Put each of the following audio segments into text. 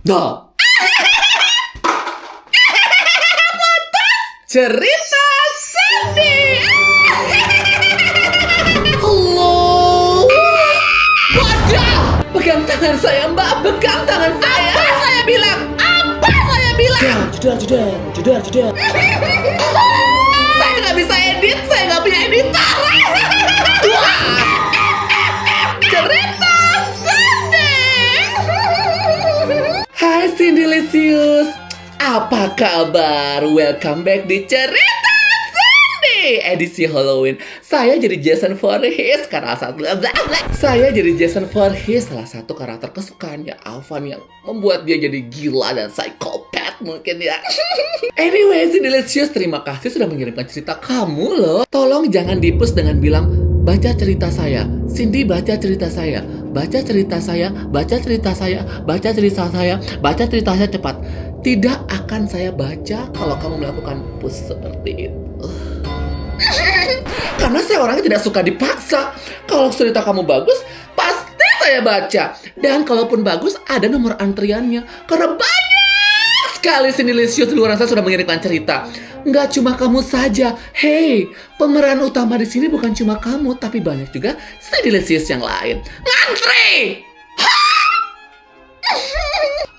Dah. Cerita Cindy. Halo. Wadah. Pegang tangan saya, Mbak. Pegang tangan saya. Apa saya bilang? Jeda. Saya nggak bisa edit. Saya nggak punya editor. Cerita Cindy. Hai Cindylicious. Apa kabar? Welcome back di Cerita Cindy edisi Halloween. Saya jadi Jason Voorhees karena salah satu karakter kesukaannya Alvan yang membuat dia jadi gila dan psikopat mungkin ya. Anyway, Cindylicious, terima kasih sudah mengirimkan cerita kamu loh. Tolong jangan dipus dengan bilang baca cerita saya. Cindy baca cerita saya. Baca cerita saya, baca cerita saya, baca cerita saya, baca cerita saya cepat. Tidak akan saya baca kalau kamu melakukan push seperti itu. Karena saya orangnya tidak suka dipaksa. Kalau cerita kamu bagus, pasti saya baca. Dan kalaupun bagus, ada nomor antriannya. Karena banyak sekali Cindylicious di luar sana sudah mengirimkan cerita. Nggak cuma kamu saja. Hey, pemeran utama di sini bukan cuma kamu, tapi banyak juga Cindylicious yang lain. Ngantri!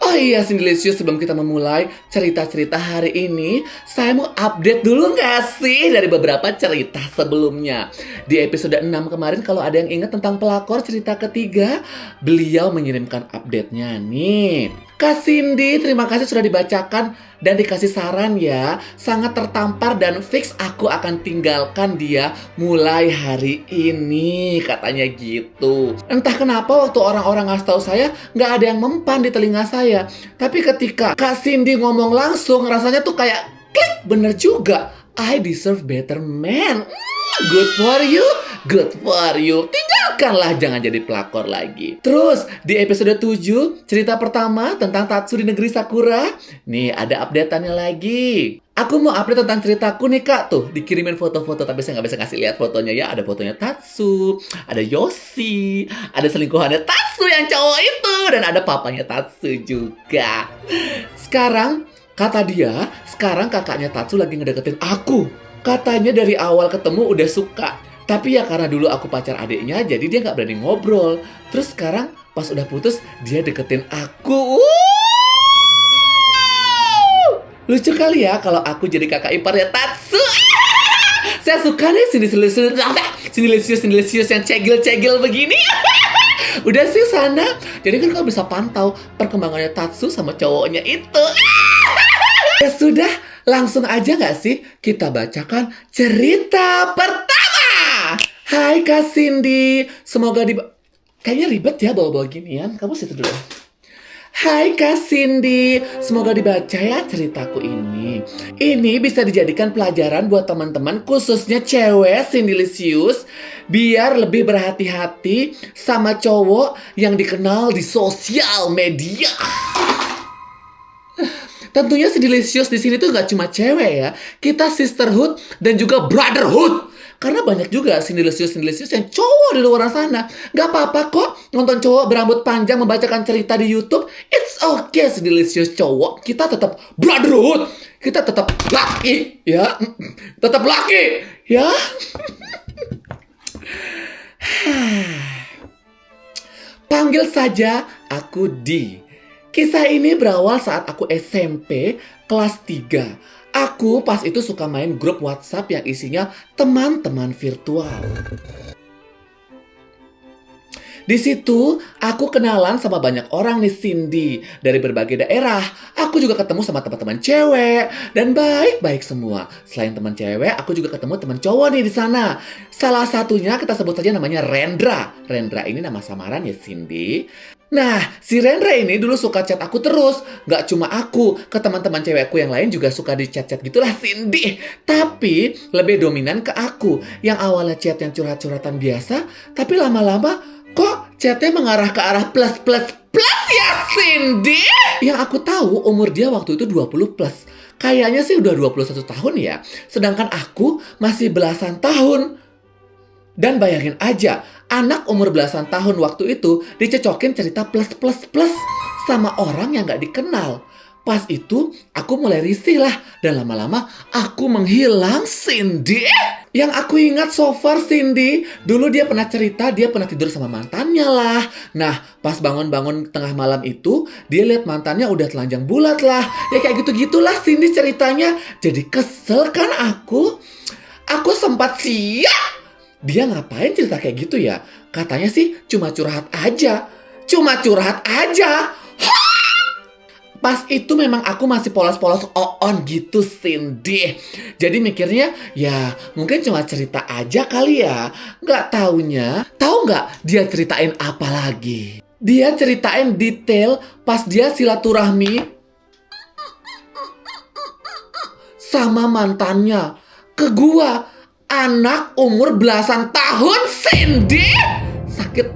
Oh iya Cindylicious, sebelum kita memulai cerita-cerita hari ini, saya mau update dulu nggak sih dari beberapa cerita sebelumnya. Di episode 6 kemarin, kalau ada yang ingat tentang pelakor cerita ketiga, beliau mengirimkan update-nya nih. Kak Cindy, terima kasih sudah dibacakan dan dikasih saran ya. Sangat tertampar dan fix aku akan tinggalkan dia mulai hari ini, katanya gitu. Entah kenapa waktu orang-orang ngasih tahu saya, nggak ada yang mempan di telinga saya. Tapi ketika Kak Cindy ngomong langsung, rasanya tuh kayak klik, bener juga. I deserve better man. Good for you, good for you. Tinggalkanlah, jangan jadi pelakor lagi. Terus di episode 7, cerita pertama tentang Tatsu di negeri Sakura. Nih ada update-annya lagi. Aku mau update tentang ceritaku nih Kak. Tuh dikirimin foto-foto, tapi saya nggak bisa kasih lihat fotonya ya. Ada fotonya Tatsu, ada Yoshi, ada selingkuhannya Tatsu yang cowok itu, dan ada papanya Tatsu juga. Sekarang kata dia, sekarang kakaknya Tatsu lagi ngedeketin aku. Katanya dari awal ketemu udah suka. Tapi ya karena dulu aku pacar adiknya, jadi dia gak berani ngobrol. Terus sekarang pas udah putus, dia deketin aku. Lucu kali ya kalau aku jadi kakak iparnya Tatsu. Saya suka nih Cindylicious yang cegil-cegil begini. Udah sih sana. Jadi kan kamu bisa pantau perkembangannya Tatsu sama cowoknya itu. Ya sudah, langsung aja gak sih kita bacakan cerita pertama. Hai Kak Cindy, semoga kayaknya ribet ya bawa-bawa ginian. Kamu situ dulu. Hai Kak Cindy, semoga dibaca ya ceritaku ini. Ini bisa dijadikan pelajaran buat teman-teman, khususnya cewek Cindylicious, biar lebih berhati-hati sama cowok yang dikenal di sosial media. Tentunya Cindylicious di sini tuh gak cuma cewek ya. Kita sisterhood dan juga brotherhood. Karena banyak juga Cindylicious yang cowok di luar sana. Gak apa-apa kok nonton cowok berambut panjang membacakan cerita di YouTube. It's okay Cindylicious cowok. Kita tetap brotherhood. Kita tetap laki ya. Tetap laki ya. Panggil saja aku Di. Kisah ini berawal saat aku SMP kelas 3. Aku pas itu suka main grup WhatsApp yang isinya teman-teman virtual. Di situ aku kenalan sama banyak orang nih Cindy dari berbagai daerah. Aku juga ketemu sama teman-teman cewek dan baik-baik semua. Selain teman cewek, aku juga ketemu teman cowok nih di sana. Salah satunya kita sebut saja namanya Rendra. Rendra ini nama samaran ya Cindy. Nah, si Rendra ini dulu suka chat aku terus. Gak cuma aku, ke teman-teman cewekku yang lain juga suka di chat-chat gitulah Cindy. Tapi lebih dominan ke aku. Yang awalnya chat yang curhat-curhatan biasa, tapi lama-lama kok chatnya mengarah ke arah plus ya Cindy. Yang aku tahu umur dia waktu itu 20 plus. Kayaknya sih udah 21 tahun ya. Sedangkan aku masih belasan tahun. Dan bayangin aja, anak umur belasan tahun waktu itu dicocokin cerita plus sama orang yang gak dikenal. Pas itu aku mulai risih lah, dan lama-lama aku menghilang, Cindy. Yang aku ingat so far, Cindy, dulu dia pernah cerita dia pernah tidur sama mantannya lah. Nah, pas bangun-bangun tengah malam itu, dia lihat mantannya udah telanjang bulat lah. Ya kayak gitu-gitulah Cindy ceritanya. Jadi kesel kan aku. Aku sempat siap. Dia ngapain cerita kayak gitu ya? Katanya sih cuma curhat aja. Cuma curhat aja. Pas itu memang aku masih polos-polos on gitu, Cindy. Jadi mikirnya ya mungkin cuma cerita aja kali ya. Nggak taunya, tahu nggak dia ceritain apa lagi? Dia ceritain detail pas dia silaturahmi sama mantannya ke gua. Anak umur belasan tahun, Cindy. Sakit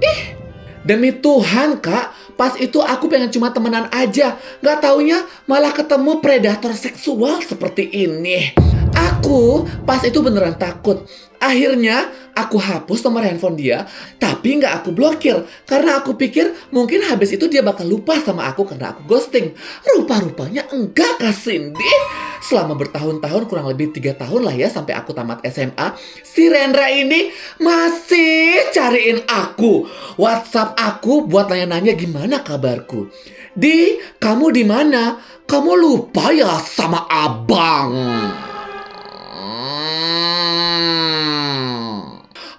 Demi Tuhan, Kak, pas itu aku pengen cuma temenan aja. Gak taunya malah ketemu predator seksual seperti ini. Aku pas itu beneran takut. Akhirnya aku hapus nomor handphone dia, tapi gak aku blokir. Karena aku pikir mungkin habis itu dia bakal lupa sama aku karena aku ghosting. Rupa-rupanya enggak, Kak Cindy. Selama bertahun-tahun, kurang lebih 3 tahun lah ya sampai aku tamat SMA, si Rendra ini masih cariin aku. WhatsApp aku buat nanya-nanya gimana kabarku. Di, kamu di mana? Kamu lupa ya sama abang?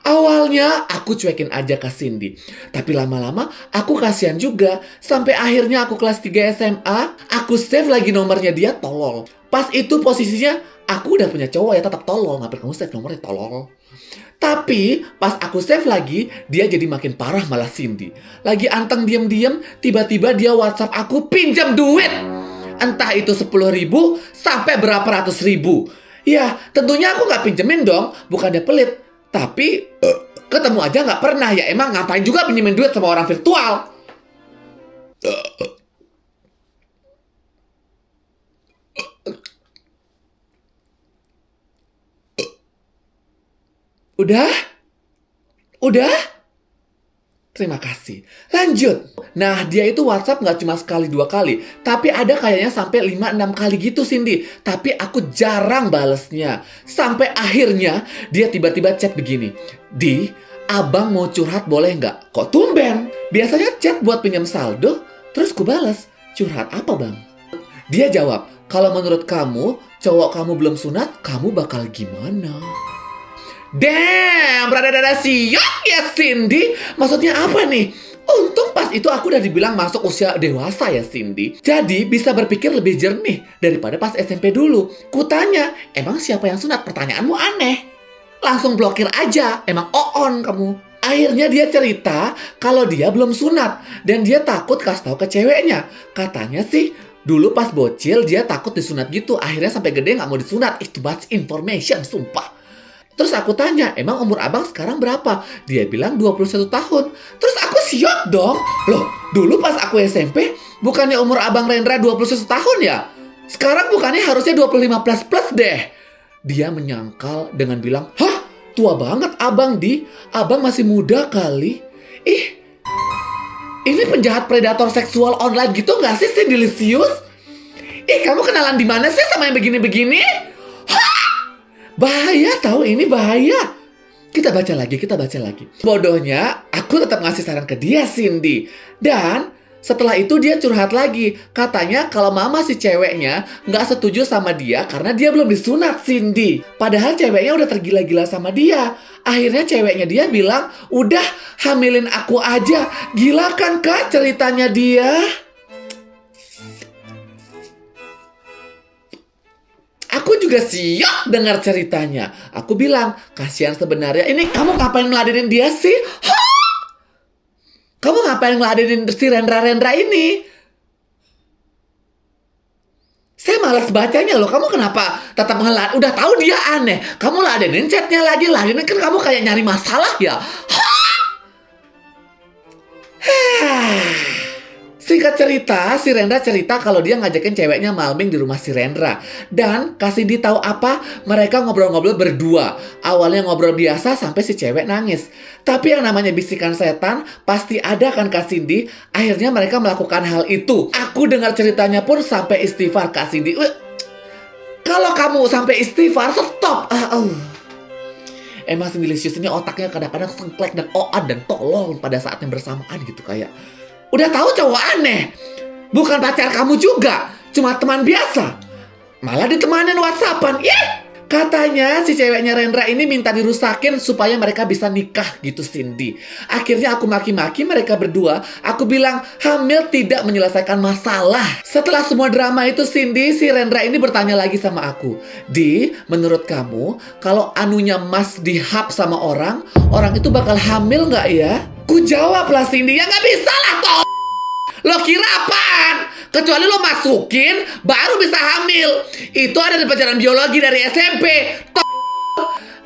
Awalnya aku cuekin aja ke Cindy. Tapi lama-lama aku kasihan juga. Sampai akhirnya aku kelas 3 SMA, aku save lagi nomornya dia, tolol. Pas itu posisinya aku udah punya cowok ya, tetap tolol. Ngapain kamu save nomornya, tolol? Tapi pas aku save lagi, dia jadi makin parah malah Cindy. Lagi anteng diem-diem, tiba-tiba dia WhatsApp aku pinjam duit. Entah itu 10.000 sampai berapa ratus ribu. Ya tentunya aku gak pinjemin dong, bukannya pelit. Tapi ketemu aja gak pernah ya. Emang ngapain juga pinjemin duit sama orang virtual? Udah? Udah? Terima kasih. Lanjut. Nah, dia itu WhatsApp gak cuma sekali 2 kali. Tapi ada kayaknya sampai 5-6 kali gitu, Cindy. Tapi aku jarang balesnya. Sampai akhirnya dia tiba-tiba chat begini. Di, abang mau curhat boleh nggak? Kok tumben? Biasanya chat buat pinjam saldo. Terus ku bales. Curhat apa, bang? Dia jawab, kalau menurut kamu, cowok kamu belum sunat, kamu bakal gimana? Damn, rada-rada siok ya Cindy. Maksudnya apa nih? Untung pas itu aku udah dibilang masuk usia dewasa ya Cindy. Jadi bisa berpikir lebih jernih daripada pas SMP dulu. Kutanya, emang siapa yang sunat? Pertanyaanmu aneh. Langsung blokir aja, emang on kamu. Akhirnya dia cerita kalau dia belum sunat. Dan dia takut kasih tahu ke ceweknya. Katanya sih, dulu pas bocil dia takut disunat gitu. Akhirnya sampai gede gak mau disunat. Itu much information, sumpah. Terus aku tanya, emang umur abang sekarang berapa? Dia bilang 21 tahun. Terus aku syok dong. Loh, dulu pas aku SMP, bukannya umur abang Rendra 21 tahun ya? Sekarang bukannya harusnya 25 plus deh. Dia menyangkal dengan bilang, hah? Tua banget abang, Di. Abang masih muda kali. Ih, ini penjahat predator seksual online gitu gak sih, Delicious? Ih, kamu kenalan di mana sih sama yang begini-begini? Bahaya tahu, ini bahaya. Kita baca lagi. Bodohnya, aku tetap ngasih saran ke dia, Cindy. Dan setelah itu dia curhat lagi. Katanya kalau mama si ceweknya nggak setuju sama dia karena dia belum disunat, Cindy. Padahal ceweknya udah tergila-gila sama dia. Akhirnya ceweknya dia bilang, udah hamilin aku aja. Gila kan, Kak, ceritanya dia? Aku juga siap dengar ceritanya. Aku bilang, kasihan sebenarnya. Ini kamu ngapain meladenin dia sih? Hah? Kamu ngapain meladenin si Rendra-Rendra ini? Saya malas bacanya loh. Kamu kenapa tetap udah tahu dia aneh. Kamu ladenin chatnya lagi. Ladenin kan kamu kayak nyari masalah ya. Hah? Singkat Singkat cerita, si Rendra cerita kalau dia ngajakin ceweknya malming di rumah si Rendra. Dan kasih dia tahu apa, mereka ngobrol-ngobrol berdua. Awalnya ngobrol biasa sampai si cewek nangis. Tapi yang namanya bisikan setan pasti ada kan Kak Cindy. Akhirnya mereka melakukan hal itu. Aku dengar ceritanya pun sampai istighfar Kak Cindy. Kalau kamu sampai istighfar, stop. Emang Cindy-licious ini otaknya kadang-kadang sengklek dan oad dan tolol pada saat yang bersamaan gitu kayak. Udah tahu cowok aneh. Bukan pacar kamu juga. Cuma teman biasa. Malah ditemanin WhatsAppan. Katanya si ceweknya Rendra ini minta dirusakin supaya mereka bisa nikah gitu Cindy. Akhirnya aku maki-maki mereka berdua. Aku bilang hamil tidak menyelesaikan masalah. Setelah semua drama itu Cindy, si Rendra ini bertanya lagi sama aku. Di, menurut kamu kalau anunya Mas dihap sama orang itu bakal hamil gak ya? Ku jawab lah Cindy, ya gak bisa lah toh. Lo kira apaan? Kecuali lo masukin, baru bisa hamil. Itu ada di pelajaran biologi dari SMP.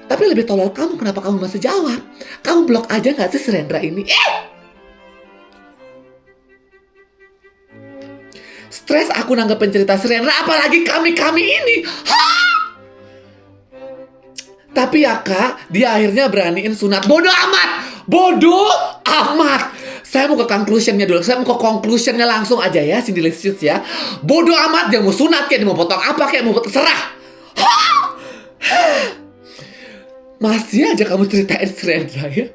Tapi lebih tolol kamu, kenapa kamu masih jawab? Kamu blok aja gak sih si Rendra ini? Stres aku nanggepin cerita si Rendra, apalagi kami-kami ini. Tapi ya Kak, dia akhirnya beraniin sunat. Bodoh amat! Bodoh amat! Saya mau ke conclusionnya dulu. Saya mau ke conclusionnya langsung aja ya, Cindy-licious ya. Bodoh amat, dia mau sunat kayak, dia mau potong apa kayak, mau terserah. Masih aja kamu ceritain si Rendra ya.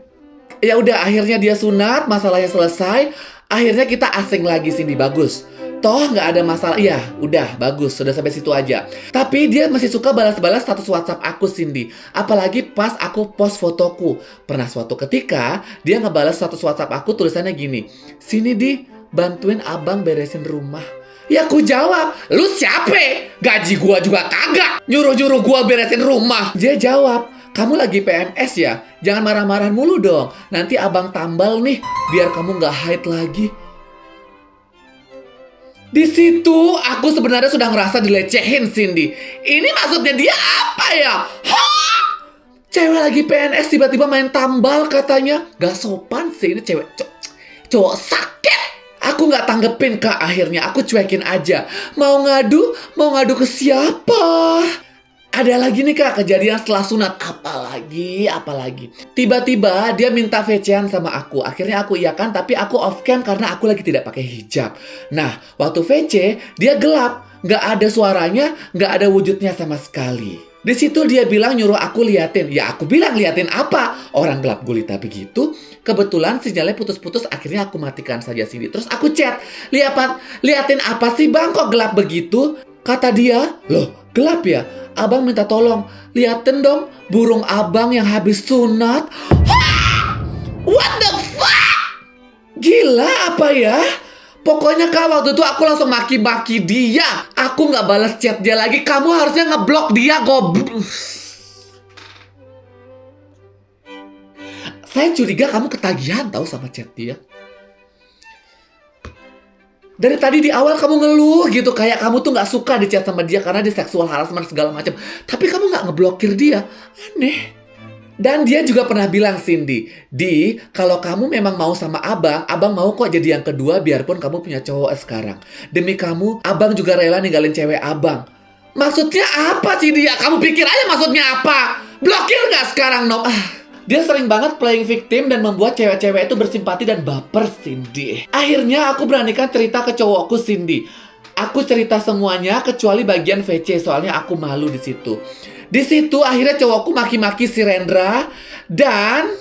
Ya udah, akhirnya dia sunat, masalahnya selesai. Akhirnya kita asing lagi Cindy, bagus. Toh nggak ada masalah, ya udah bagus, sudah sampai situ aja. Tapi dia masih suka balas-balas status WhatsApp aku Cindy. Apalagi pas aku post fotoku. Pernah suatu ketika dia ngebalas status WhatsApp aku tulisannya gini, sini Di, bantuin abang beresin rumah. Ya aku jawab, lu siapa? Gaji gua juga kagak nyuruh-nyuruh gua beresin rumah. Dia jawab, kamu lagi PMS ya? Jangan marah-marah mulu dong. Nanti abang tambal nih, biar kamu nggak haid lagi. Di situ aku sebenarnya sudah ngerasa dilecehin Cindy. Ini maksudnya dia apa ya? Cewek lagi PNS tiba-tiba main tambal katanya. Gak sopan sih ini cewek. Cowok sakit. Aku gak tanggepin Kak akhirnya. Aku cuekin aja. Mau ngadu ke siapa? Ada lagi nih Kak, kejadian setelah sunat. Apalagi. Tiba-tiba dia minta VC-an sama aku. Akhirnya aku iyakan, tapi aku off cam karena aku lagi tidak pakai hijab. Nah, waktu VC, dia gelap. Nggak ada suaranya, nggak ada wujudnya sama sekali. Di situ dia bilang nyuruh aku liatin. Ya aku bilang liatin apa? Orang gelap gulita begitu. Kebetulan sinyalnya putus-putus, akhirnya aku matikan saja sini. Terus aku chat, liatin apa sih bang kok gelap begitu? Kata dia, loh gelap ya? Abang minta tolong, liatin dong burung abang yang habis sunat. What the fuck? Gila apa ya? Pokoknya Kak, waktu itu aku langsung maki-maki dia. Aku gak balas chat dia lagi. Kamu harusnya ngeblok dia, goblok. Saya curiga kamu ketagihan tahu sama chat dia. Dari tadi di awal kamu ngeluh gitu, kayak kamu tuh gak suka di chat sama dia karena dia seksual harassment segala macam. Tapi kamu gak ngeblokir dia. Aneh. Dan dia juga pernah bilang Cindy, Di, kalau kamu memang mau sama abang mau kok jadi yang kedua biarpun kamu punya cowok sekarang. Demi kamu, abang juga rela ninggalin cewek abang. Maksudnya apa sih dia? Kamu pikir aja maksudnya apa? Blokir gak sekarang, no? Dia sering banget playing victim dan membuat cewek-cewek itu bersimpati dan baper, Cindy. Akhirnya aku beranikan cerita ke cowokku, Cindy. Aku cerita semuanya kecuali bagian VC, soalnya aku malu di situ. Di situ akhirnya cowokku maki-maki si Rendra dan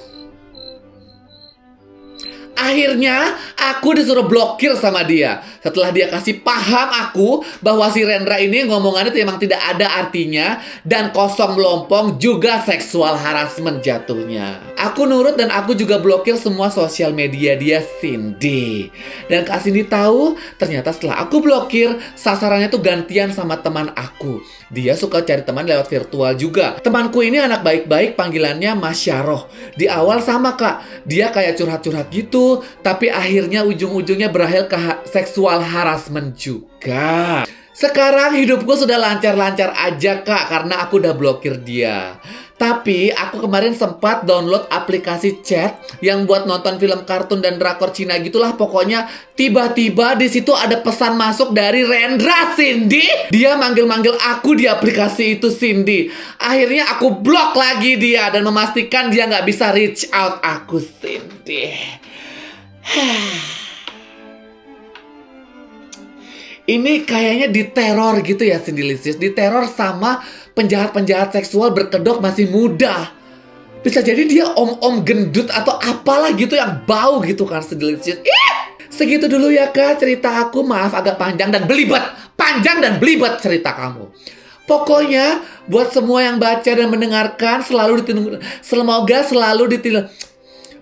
akhirnya aku disuruh blokir sama dia. Setelah dia kasih paham aku bahwa si Rendra ini ngomongannya memang tidak ada artinya dan kosong melompong, juga seksual harassment jatuhnya. Aku nurut dan aku juga blokir semua sosial media dia, Cindy. Dan Kak Cindy tahu, ternyata setelah aku blokir, sasarannya tuh gantian sama teman aku. Dia suka cari teman lewat virtual juga. Temanku ini anak baik-baik, panggilannya Mas Syaroh. Di awal sama Kak, dia kayak curhat-curhat gitu, tapi akhirnya ujung-ujungnya berakhir ke seksual harassment juga. Sekarang hidupku sudah lancar-lancar aja kak, karena aku udah blokir dia. Tapi aku kemarin sempat download aplikasi chat yang buat nonton film kartun dan drakor Cina gitulah pokoknya. Tiba-tiba di situ ada pesan masuk dari Rendra, Cindy. Dia manggil-manggil aku di aplikasi itu, Cindy. Akhirnya aku blok lagi dia dan memastikan dia nggak bisa reach out aku, Cindy. Ini kayaknya diteror gitu ya, Cindy Licious. Diteror sama penjahat-penjahat seksual berkedok masih muda. Bisa jadi dia om-om gendut atau apalah gitu yang bau gitu kan, Cindy Licious. Segitu dulu ya kak cerita aku. Maaf agak panjang dan belibet. Panjang dan belibet cerita kamu. Pokoknya buat semua yang baca dan mendengarkan semoga selalu ditilung.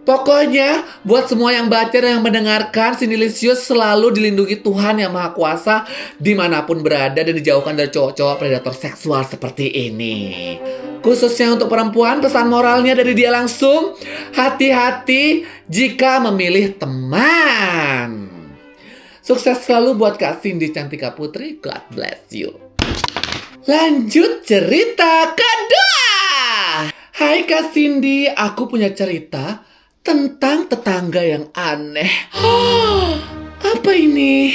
Pokoknya, buat semua yang baca dan yang mendengarkan, Cindy Licious selalu dilindungi Tuhan Yang Maha Kuasa dimanapun berada dan dijauhkan dari cowok-cowok predator seksual seperti ini. Khususnya untuk perempuan, pesan moralnya dari dia langsung, hati-hati jika memilih teman. Sukses selalu buat Kak Cindy Cantika Putri. God bless you. Lanjut cerita kedua. Hai Kak Cindy, aku punya cerita tentang tetangga yang aneh. Apa ini?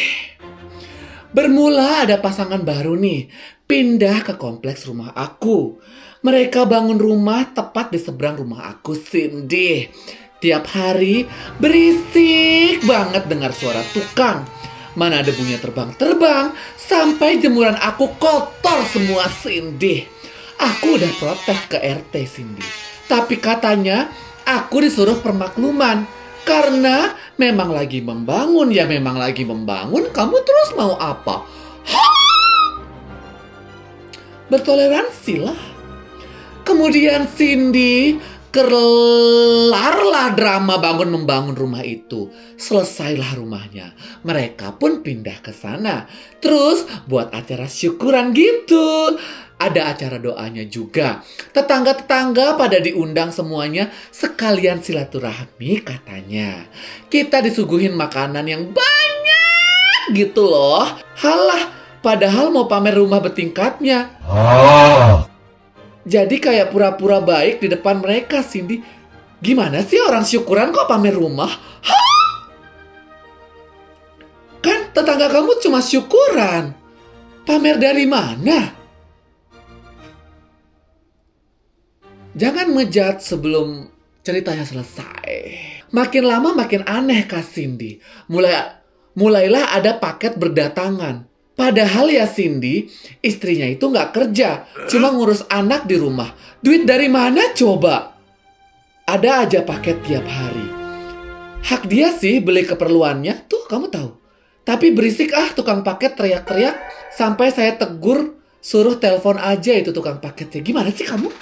Bermula ada pasangan baru nih, pindah ke kompleks rumah aku. Mereka bangun rumah tepat di seberang rumah aku, Cindy. Tiap hari berisik banget dengar suara tukang. Mana debunya terbang-terbang, sampai jemuran aku kotor semua, Cindy. Aku udah protes ke RT, Cindy. Tapi katanya aku disuruh permakluman. Karena memang lagi membangun. Ya memang lagi membangun. Kamu terus mau apa? Bertoleransi lah. Kemudian Cindy, kelarlah drama bangun-membangun rumah itu. Selesailah rumahnya. Mereka pun pindah ke sana. Terus buat acara syukuran gitu. Ada acara doanya juga. Tetangga-tetangga pada diundang semuanya sekalian silaturahmi katanya. Kita disuguhin makanan yang banyak gitu loh. Halah, padahal mau pamer rumah bertingkatnya. Jadi kayak pura-pura baik di depan mereka, Cindy. Gimana sih orang syukuran kok pamer rumah? Kan tetangga kamu cuma syukuran. Pamer dari mana? Jangan ngejat sebelum ceritanya selesai. Makin lama makin aneh Kak Cindy. Mulailah ada paket berdatangan. Padahal ya Cindy, istrinya itu nggak kerja. Cuma ngurus anak di rumah. Duit dari mana coba? Ada aja paket tiap hari. Hak dia sih beli keperluannya. Tuh kamu tahu. Tapi berisik tukang paket teriak-teriak. Sampai saya tegur, suruh telepon aja itu tukang paketnya. Gimana sih kamu?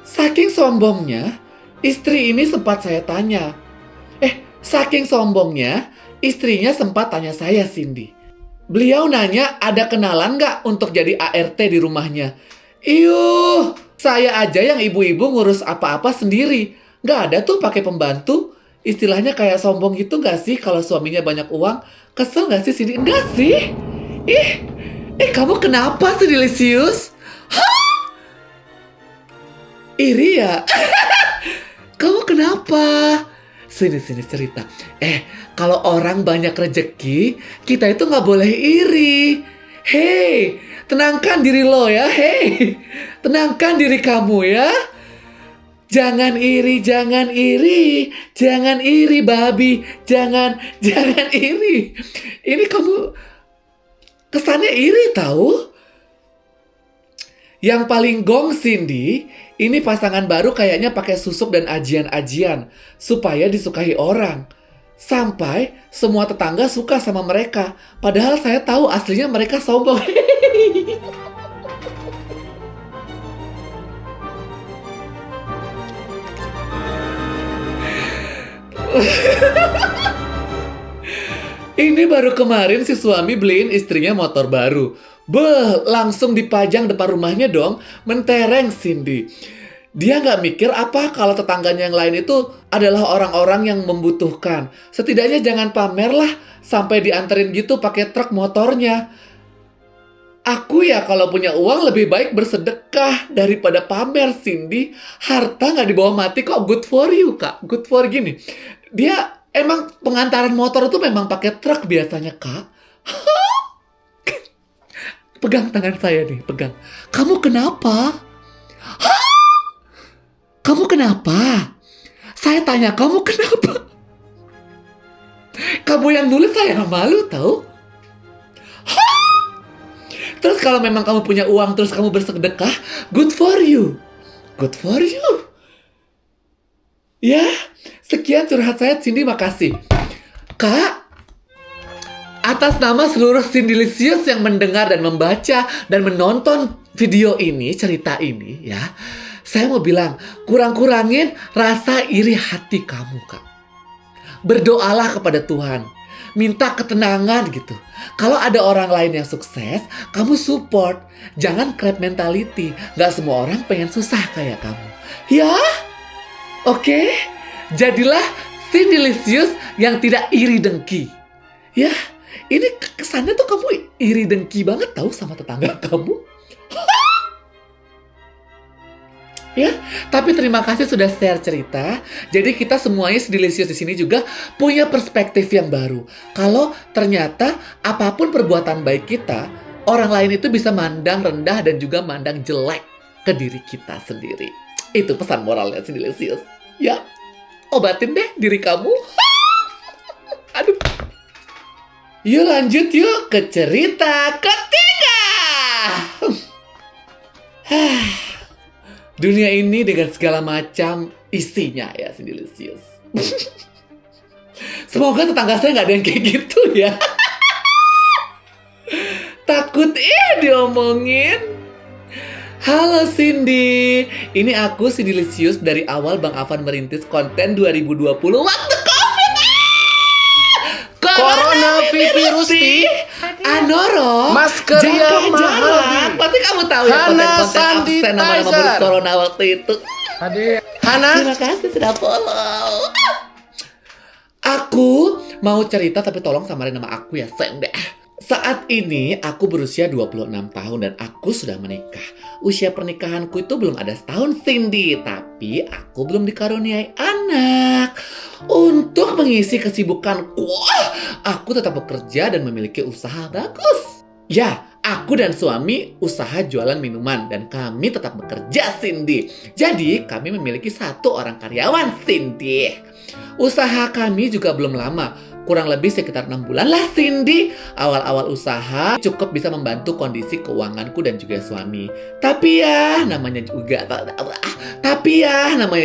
Saking sombongnya, istri ini sempat saya tanya. Saking sombongnya, istrinya sempat tanya saya, Cindy. Beliau nanya ada kenalan nggak untuk jadi ART di rumahnya. Iyuh, saya aja yang ibu-ibu ngurus apa-apa sendiri. Nggak ada tuh pakai pembantu. Istilahnya kayak sombong gitu nggak sih kalau suaminya banyak uang? Kesel nggak sih, Cindy? Enggak sih. Kamu kenapa sih, Licious? Iri ya? Kamu kenapa? Sini cerita. Kalau orang banyak rejeki, kita itu nggak boleh iri. Hei, tenangkan diri lo ya. Hei, tenangkan diri kamu ya. Jangan iri, jangan iri. Jangan iri, babi. Jangan iri. Ini kamu kesannya iri tahu? Yang paling gong, Cindy, ini pasangan baru kayaknya pakai susuk dan ajian-ajian supaya disukai orang. Sampai semua tetangga suka sama mereka. Padahal saya tahu aslinya mereka sombong. Ini baru kemarin si suami beliin istrinya motor baru. Langsung dipajang depan rumahnya dong. Mentereng, Cindy. Dia nggak mikir apa kalau tetangganya yang lain itu adalah orang-orang yang membutuhkan. Setidaknya jangan pamer lah sampai dianterin gitu pakai truk motornya. Aku ya kalau punya uang lebih baik bersedekah daripada pamer, Cindy. Harta nggak dibawa mati kok, good for you, Kak. Good for gini. Dia emang pengantaran motor itu memang pakai truk biasanya, Kak. Pegang tangan saya nih, pegang. Kamu kenapa? Kamu kenapa? Saya tanya, kamu kenapa? Kamu yang nulis saya malu tahu. Terus kalau memang kamu punya uang terus kamu bersedekah, good for you. Good for you. Ya, sekian curhat saya, Cindy, makasih. Kak, atas nama seluruh Cindylicious yang mendengar dan membaca dan menonton video ini, cerita ini ya, saya mau bilang, kurang-kurangin rasa iri hati kamu, Kak. Berdoalah kepada Tuhan. Minta ketenangan gitu. Kalau ada orang lain yang sukses, kamu support. Jangan crab mentality. Gak semua orang pengen susah kayak kamu. Ya? Oke? Jadilah Cindylicious yang tidak iri dengki. Ya? Ini kesannya tuh kamu iri dengki banget tahu sama tetangga kamu. Ya, tapi terima kasih sudah share cerita. Jadi kita semuanya Cindylicious di sini juga punya perspektif yang baru. Kalau ternyata apapun perbuatan baik kita, orang lain itu bisa mandang rendah dan juga mandang jelek ke diri kita sendiri. Itu pesan moralnya Cindylicious. Ya, obatin deh diri kamu. Aduh. Yuk lanjut yuk ke cerita ketiga. Dunia ini dengan segala macam isinya ya, Cindylicious. Semoga tetangga saya nggak ada yang kayak gitu ya. Takut diomongin. Halo Cindy, ini aku Cindylicious dari awal Bang Afan merintis konten 2020 waktu COVID. Coronavirus Anoro, masker yang mahal. Pasti kamu tahu ya konten-konten absen nama-nama murid corona waktu itu. Hadir. Hana. Terima kasih sudah follow. Aku mau cerita tapi tolong samarin nama aku ya, sayang deh. Saat ini aku berusia 26 tahun dan aku sudah menikah. Usia pernikahanku itu belum ada setahun, Cindy. Tapi aku belum dikaruniai anak. Untuk mengisi kesibukanku, aku tetap bekerja dan memiliki usaha bagus. Ya, aku dan suami usaha jualan minuman dan kami tetap bekerja, Cindy. Jadi kami memiliki 1 orang karyawan, Cindy. Usaha kami juga belum lama, kurang lebih sekitar 6 bulan lah, Cindy. Awal-awal usaha cukup bisa membantu kondisi keuanganku dan juga suami. Tapi ya namanya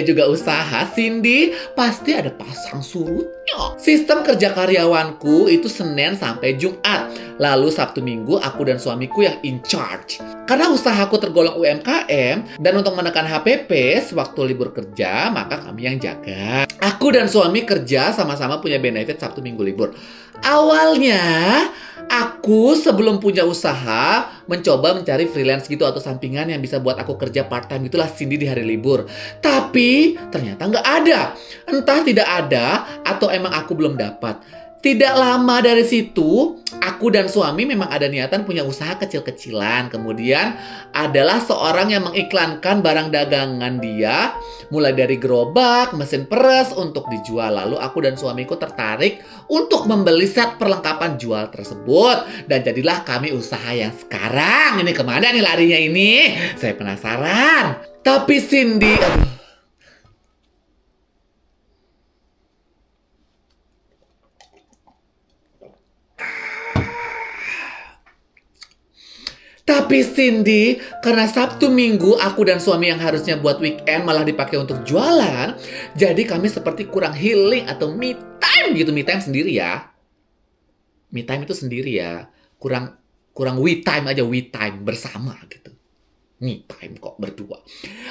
juga usaha, Cindy. Pasti ada pasang surutnya. Sistem kerja karyawanku itu Senin sampai Jumat. Lalu Sabtu Minggu aku dan suamiku yang in charge. Karena usahaku tergolong UMKM dan untuk menekan HPP sewaktu libur kerja, maka kami yang jaga. Aku dan suami kerja sama-sama punya benefit Sabtu Minggu libur. Awalnya aku sebelum punya usaha mencoba mencari freelance gitu atau sampingan yang bisa buat aku kerja part time itulah, Cindy, di hari libur. Tapi ternyata nggak ada. Entah tidak ada atau emang aku belum dapat. Tidak lama dari situ, aku dan suami memang ada niatan punya usaha kecil-kecilan. Kemudian adalah seorang yang mengiklankan barang dagangan dia, mulai dari gerobak, mesin peres untuk dijual. Lalu aku dan suamiku tertarik untuk membeli set perlengkapan jual tersebut. Dan jadilah kami usaha yang sekarang. Ini kemana nih larinya ini? Saya penasaran. Tapi Cindy... Tapi Cindy, karena Sabtu Minggu aku dan suami yang harusnya buat weekend malah dipakai untuk jualan, jadi kami seperti kurang healing atau me time gitu. Me time sendiri ya. Me time itu sendiri ya. Kurang we time aja, we time bersama gitu. Me time kok berdua.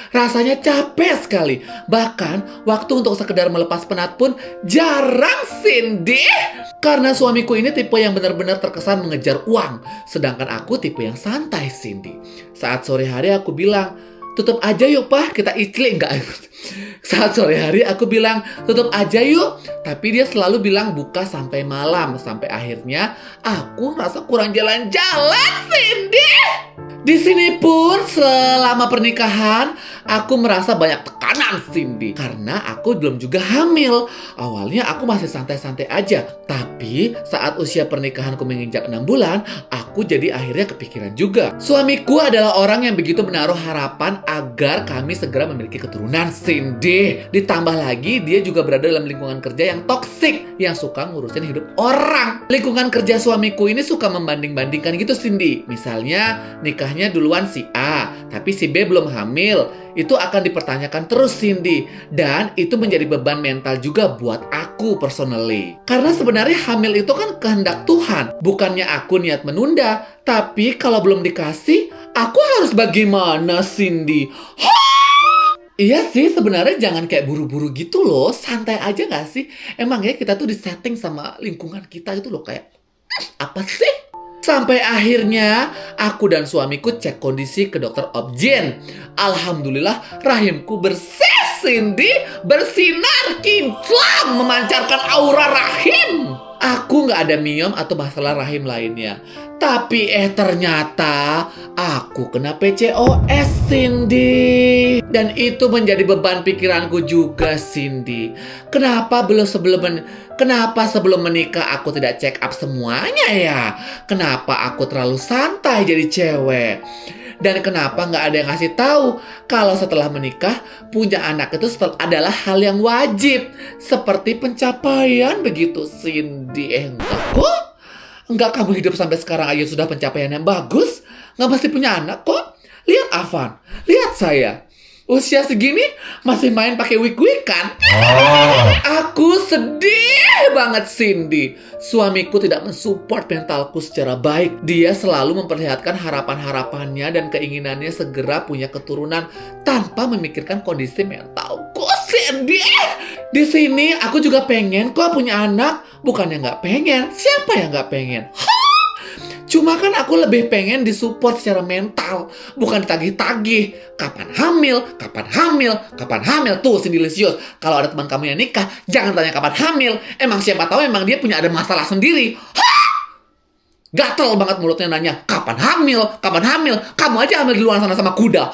Rasanya capek sekali. Bahkan waktu untuk sekedar melepas penat pun jarang, Cindy. Karena suamiku ini tipe yang benar-benar terkesan mengejar uang. Sedangkan aku tipe yang santai, Cindy. Saat sore hari aku bilang, tutup aja yuk Pak, kita icli. Enggak. Saat sore hari aku bilang, tutup aja yuk. Tapi dia selalu bilang buka sampai malam. Sampai akhirnya aku merasa kurang jalan-jalan, Cindy. Di sini pun selama pernikahan aku merasa banyak tekanan, Cindy. Karena aku belum juga hamil. Awalnya aku masih santai-santai aja. Tapi saat usia pernikahanku menginjak 6 bulan, aku jadi akhirnya kepikiran juga. Suamiku adalah orang yang begitu menaruh harapan agar kami segera memiliki keturunan, Cindy. Ditambah lagi dia juga berada dalam lingkungan kerja yang toksik, yang suka ngurusin hidup orang. Lingkungan kerja suamiku ini suka membanding-bandingkan gitu, Cindy. Misalnya nikahnya duluan si A, tapi si B belum hamil. Itu akan dipertanyakan terus, Cindy. Dan itu menjadi beban mental juga buat aku personally. Karena sebenarnya hamil itu kan kehendak Tuhan. Bukannya aku niat menunda. Tapi kalau belum dikasih, aku harus bagaimana, Cindy? Iya sih, sebenarnya jangan kayak buru-buru gitu loh. Santai aja gak sih? Emang ya kita tuh disetting sama lingkungan kita itu loh kayak, apa sih? Sampai akhirnya aku dan suamiku cek kondisi ke dokter obgyn. Alhamdulillah rahimku bersih, Cindy. Bersinar kinclong memancarkan aura rahim. Aku gak ada miom atau masalah rahim lainnya. Tapi ternyata aku kena PCOS, Cindy. Dan itu menjadi beban pikiranku juga, Cindy. Kenapa sebelum menikah aku tidak check up semuanya ya? Kenapa aku terlalu santai jadi cewek? Dan kenapa nggak ada yang ngasih tahu kalau setelah menikah punya anak itu adalah hal yang wajib, seperti pencapaian begitu, Cindy? Enggak kok. Enggak, kamu hidup sampai sekarang aja sudah pencapaian yang bagus. Nggak mesti punya anak kok. Lihat Avan, lihat saya. Usia segini masih main pakai wig-wigan. Aku sedih banget, Cindy. Suamiku tidak mensupport mentalku secara baik. Dia selalu memperlihatkan harapan-harapannya dan keinginannya segera punya keturunan tanpa memikirkan kondisi mentalku, Cindy. Di sini aku juga pengen kok punya anak. Bukannya nggak pengen. Siapa yang nggak pengen? Cuma kan aku lebih pengen disupport secara mental, bukan ditagih-tagih. Kapan hamil, kapan hamil, kapan hamil. Tuh, Cindy Licious, kalau ada teman kamu yang nikah, jangan tanya kapan hamil. Emang siapa tahu emang dia punya ada masalah sendiri. Gatel banget mulutnya nanya, kapan hamil, kapan hamil. Kamu aja hamil di luar sana sama kuda.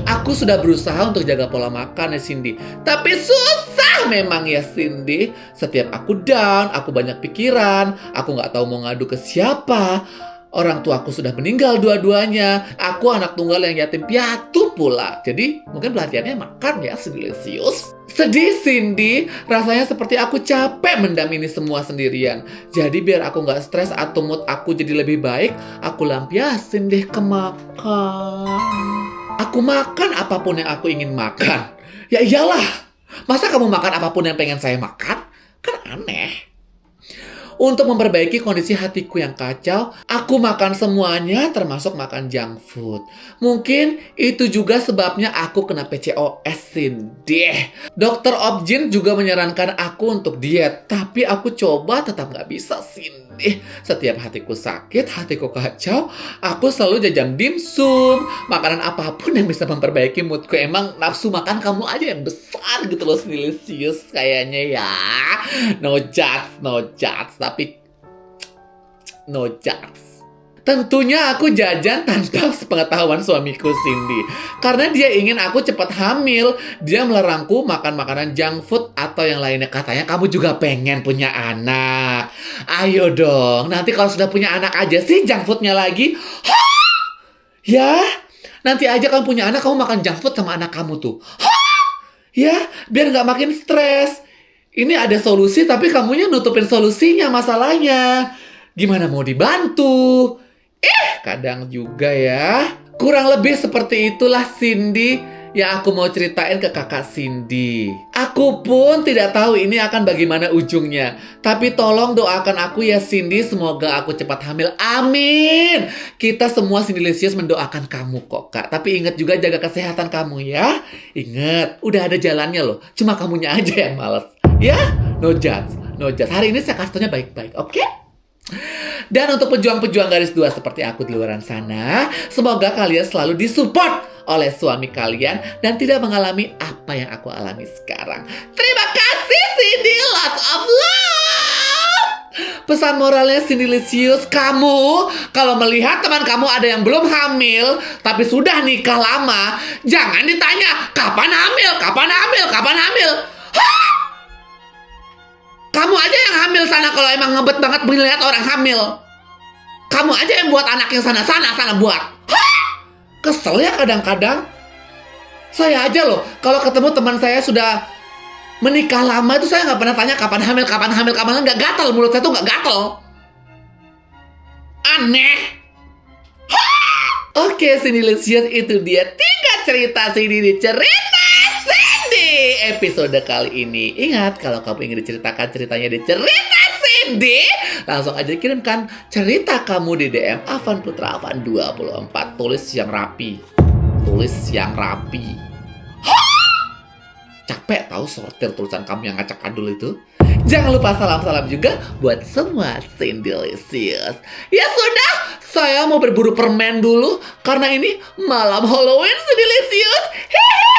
Aku sudah berusaha untuk jaga pola makan ya, Cindy. Tapi susah memang ya, Cindy. Setiap aku down, aku banyak pikiran. Aku nggak tahu mau ngadu ke siapa. Orang tua aku sudah meninggal dua-duanya. Aku anak tunggal yang yatim piatu pula. Jadi mungkin pelatihannya makan ya, Cindy Licious. Sedih, Cindy. Rasanya seperti aku capek mendam ini semua sendirian. Jadi biar aku nggak stres atau mood aku jadi lebih baik, aku lampiasin deh ke makan. Aku makan apapun yang aku ingin makan. Ya iyalah. Masa kamu makan apapun yang pengen saya makan? Kan aneh. Untuk memperbaiki kondisi hatiku yang kacau, aku makan semuanya termasuk makan junk food. Mungkin itu juga sebabnya aku kena PCOS, Cindy. Dokter obgyn juga menyarankan aku untuk diet. Tapi aku coba tetap gak bisa, Cindy. Setiap hatiku sakit, hatiku kacau, aku selalu jajan dimsum. Makanan apapun yang bisa memperbaiki moodku. Emang nafsu makan kamu aja yang besar gitu loh, Cindy Licious kayaknya ya. No judge. Tapi no judge. Tentunya aku jajan tanpa sepengetahuan suamiku, Cindy. Karena dia ingin aku cepat hamil. Dia melarangku makan makanan junk food atau yang lainnya. Katanya kamu juga pengen punya anak. Ayo dong, nanti kalau sudah punya anak aja sih junk foodnya lagi. Ya, nanti aja kamu punya anak, kamu makan junk food sama anak kamu tuh. Ya, biar gak makin stres. Ini ada solusi tapi kamunya nutupin solusinya masalahnya. Gimana mau dibantu? Kadang juga ya. Kurang lebih seperti itulah, Cindy, yang aku mau ceritain ke kakak Cindy. Aku pun tidak tahu ini akan bagaimana ujungnya. Tapi tolong doakan aku ya, Cindy. Semoga aku cepat hamil. Amin. Kita semua Cindy Licious mendoakan kamu kok, Kak. Tapi ingat juga jaga kesehatan kamu ya. Ingat, udah ada jalannya loh. Cuma kamunya aja yang males. Ya, no judge. Hari ini saya kasih taunya baik-baik, oke? Dan untuk pejuang-pejuang garis 2 seperti aku di luar sana, semoga kalian selalu disupport oleh suami kalian dan tidak mengalami apa yang aku alami sekarang. Terima kasih Cindy, lots of love. Pesan moralnya Cindylicious, kamu kalau melihat teman kamu ada yang belum hamil tapi sudah nikah lama, jangan ditanya kapan hamil, kapan hamil, kapan hamil. Hah? Kamu aja yang hamil sana kalau emang ngebet banget melihat orang hamil. Kamu aja yang buat anak yang sana buat. Hah? Kesel ya kadang-kadang. Saya aja loh, kalau ketemu teman saya sudah menikah lama itu saya nggak pernah tanya kapan hamil, nggak gatal, mulut saya tuh nggak gatal. Aneh. Hah? Oke, Cindylicious, itu dia 3 cerita Cindy di Cerita Cindy episode kali ini. Ingat, kalau kamu ingin diceritakan ceritanya di Cerita Cindy, langsung aja kirimkan cerita kamu di DM Afan Putra Afan 24. Tulis yang rapi. Capek tahu sortir tulisan kamu yang ngacak adul itu. Jangan lupa salam-salam juga buat semua Cindylicious. Ya sudah, saya mau berburu permen dulu karena ini malam Halloween Cindylicious. Hehe.